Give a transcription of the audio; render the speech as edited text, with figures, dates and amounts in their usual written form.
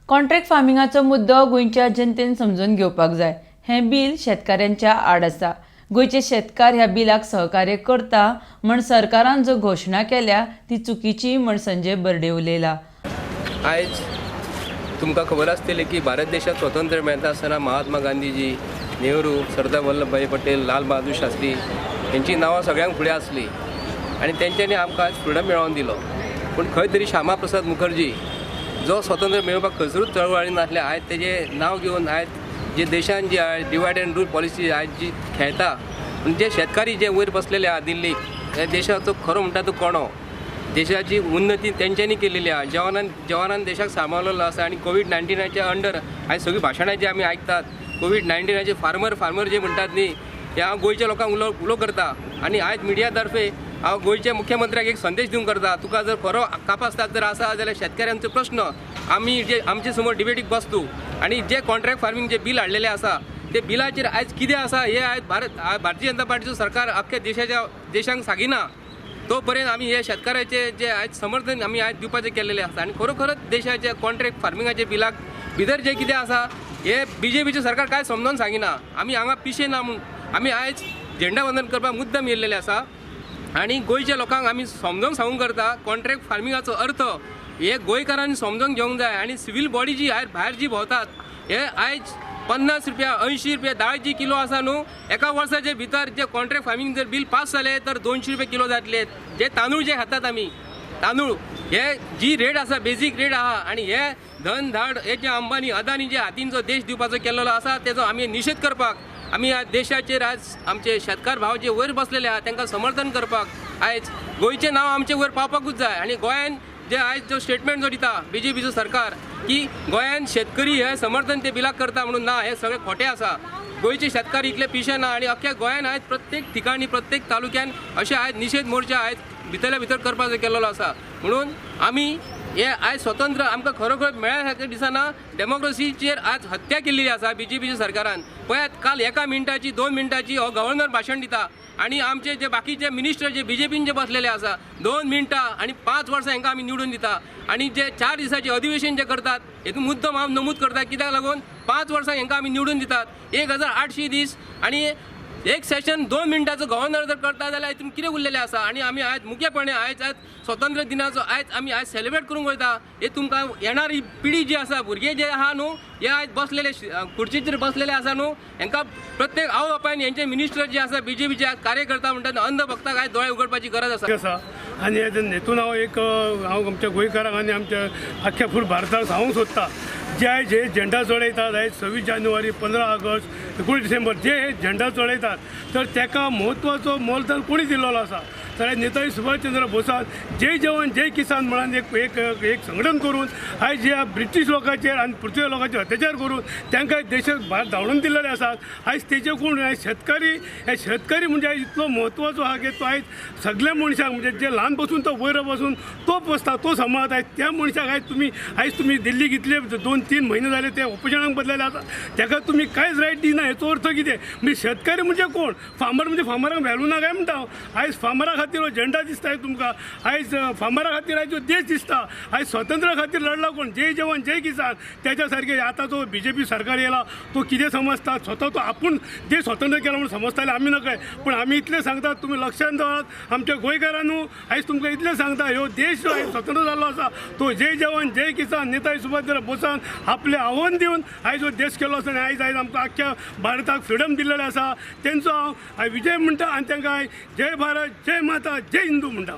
Contract फार्मिंगाचो मुद्दो गोंयच्या जनतेन समजून घेवपाक जाय। हें बिल शेतकाऱ्यांच्या आड आसा। गोंयचे शेतकार ह्या बिलाक सहकार्य करता म्हण सरकारान जो घोशणा केल्या ती चुकीची म्हण संजय बर्डे उलयला। आयज तुमकां खबर आसतली की भारत देशाक स्वतंत्र मेळटा आसतना महात्मा गांधीजी, नेहरू, सरदार वल्लभभाई पटेल, लाल बहादूर शास्त्री यांची नांवां सगळ्यांक फुडें आसली आनी तेंच्यांनी आमकां आज फ्रिडम मेळोवन दिलो। पूण खंय तरी श्यामा प्रसाद मुखर्जी जो स्वतंत्र मेळोवपाक खंयसरूच चळवळी नासले, आयज तेजें नांव घेवन आयज जे देशान जी डिवायड एंड रूल पॉलिसी आयज जी खेळटा, म्हणजे शेतकारी जे वयर बसलेले आहा दिल्लीक, ह्या देशाचो खरो म्हणटा तो कोणो, देशाची उन्नती तेंच्यांनी केलेली आहा। जवानान देशाक सांबाळलेलो आसा आनी कोविड-19च्या अंडर आयज सगळीं भाशणां जी आमी आयकतात, कोविड-19चे फार्मर जे म्हणटात न्ही, हे हांव गोंयच्या लोकांक उलो करता आनी आयज मिडिया तर्फे हांव गोंयच्या मुख्यमंत्र्याक एक संदेश दिवंक करता, तुका जर खरो कापासतात जर आसा जाल्यार शेतकऱ्यांचो प्रश्न आमी जे आमचे समोर डिबेटीक बसतू आनी जे कॉन्ट्रॅक्ट फार्मिंग जे बील हाडलेले आसा ते बिलाचेर आयज कितें आसा हे आयज भारतीय जनता पार्टीचो सरकार अख्ख्या देशांक सांगिना तो पर्यंत आमी हे शेतकाराचे जे आयज समर्थन आमी आयज दिवपाचें केलेलें आसा आनी खरोखरच देशाच्या कॉन्ट्रॅक्ट फार्मिंगाच्या बिलाक भितर जे कितें आसा हे बीजेपीचे सरकार काय समजून सांगिना। आमी हांगा पिशे ना म्हूण आमी आयज झेंडा वंदन करपाक मुद्दम येयल्लेले आसा आनी गोंयच्या लोकांक आमी समजून सांगूंक करता कॉन्ट्रॅक्ट फार्मिंगाचो अर्थ हे गोंयकारांनी समजून घेवंक जाय आनी सिवील बॉडी जी आयज भायर जी भोंवतात हे आयज 50 रुपया 80 रुपया दाळची किलो आसा न्हू, एका वर्साचे भितर जे कॉन्ट्रॅक्ट फार्मिंग जर बील पास जाले तर 200 रुपया किलो जातले। जे तांदूळ जे खातात आमी तांदूळ हे जी रेट आसा बेजीक रेट आहा आनी हे धन धाड हे जे अंबानी अदानी जे हातीन जो देश दिवपाचो केल्लो आसा तेजो आमी निशेध करपाक आमी आज देशाचेर आज आमचे शेतकार भाव जे वयर बसलेले आहा तांकां समर्थन करपाक आयज गोंयचें नांव आमचे वयर पावपाकूच जाय। आनी गोंयान जे आयज जो स्टेटमेंट जो दिता बीजेपीचो सरकार की गोंयान शेतकरी हे समर्थन ते बिलाक करता म्हणून ना, हे सगळें खोटें आसा। गोंयचे शेतकार इतले पिशे ना आनी अख्ख्या गोंयान आयज प्रत्येक ठिकाणी प्रत्येक तालुक्यान अशे आयज निशेध मोर्चा आयज भितरल्या भितर करपाचो केल्लो आसा। म्हणून आमी हे आयज स्वतंत्र आमकां खरोखर मेळ्या दिसाना डेमोक्रेसीचेर आज हत्या केल्ली आसा बीजेपीच्या सरकारान। पळयात काल 1 मिनटाची 2 मिनटाची हो गव्हर्नर भाशण दिता आनी आमचे जे बाकीचे मिनिस्टर जे बीजेपीन जे बसलेले आसा 2 मिनटां आनी 5 वर्सां हांकां आमी निवडून दिता आनी जे 4 दिसाचे अधिवेशन जे करतात हेतून मुद्दम हांव नमूद करता कित्याक लागून 5 वर्सां हांकां आमी निवडून दितात 1800 दीस आनी एक सेशन 2 मिनटाचो गव्हर्नर जर करता जाल्यार हितून कितें उरलेलें आसा आनी आमी आयज मुखेपणे आयज स्वतंत्र दिनाचो आयज सेलिब्रेट करूंक वयता। हे तुमकां येणारी पिढी जी आसा भुरगे जे आहा न्हू हे आयज बसलेले खुर्चीचेर बसलेले आसा न्हू हांकां प्रत्येक आवय बापायन हेंचे मिनिस्टर जे आसा बीजेपीचे कार्यकर्ता म्हणटा अंध भक्ताक आयज दोळे उगडपाची गरज आसा आनी हेतून हांव आमच्या गोंयकारांक आनी आमच्या आख्ख्या फूल भारताक सांगूंक सोदता जे आयज हे झेंडा चडयतात आयज 26 जानेवारी 15 ऑगस्ट 19 डिसेंबर जे हे झेंडा चडयतात तर ताका म्हत्वाचो मोलदान कोणी दिल्लो आसा तर नेताजी सुभाषचंद्र बोसान जय जवान जय किसान म्हणून एक संघटन करून आयज ह्या ब्रिटीश लोकांचेर आनी पुर्तुगेज लोकांचेर अत्याचार करून तांकां देशाक भायर धांवडून दिल्ले आसात। आयज तेजे कोण शेतकरी म्हणजे आयज इतलो म्हत्वाचो आहा की तो आयज सगळ्या मनशाक म्हणजे जे ल्हान बसून तो वयर बसून तो बसता तो सांबाळता आयज त्या मनशाक आयज तुमी दिल्लीक इतले 2-3 म्हयने जाले ते ऑपोजिशनाक बदलेले आसा ताका तुमी कांयच रायट दिना हेचो अर्थ कितें म्हणजे शेतकरी म्हणजे कोण फार्मर म्हणजे फार्मरांक व्हॅल्यू ना काय म्हणटा आयज फार्मरा खातीर हो झेंडा दिसता तुमकां आयज फार्मरा खातीर आयज देश दिसता आयज स्वातंत्र्या खातीर लढला कोण जय जवान जय किसान त्याच्या सारखे आता जो बीजेपी सरकार येयला तो कितें समजता स्वता तो आपूण देश स्वतंत्र केला म्हणून समजताले आमी नकय पूण आमी इतलें सांगतात तुमी लक्षांत दवरात आमच्या गोंयकारांनू आयज तुमकां इतलें सांगता ह्यो देश जो आयज स्वतंत्र जाल्लो आसा तो जय जवान जय किसान नेताजी सुभाषचंद्र बोसान आपलें आव्हान दिवन आयज हो देश केलो आसा आनी आयज आमकां आख्ख्या भारताक फ्रिडम दिल्लेलें आसा तेंचो हांव विजय म्हणटा आनी तांकां जय भारत जय माता जय हिंदू म्हणटा।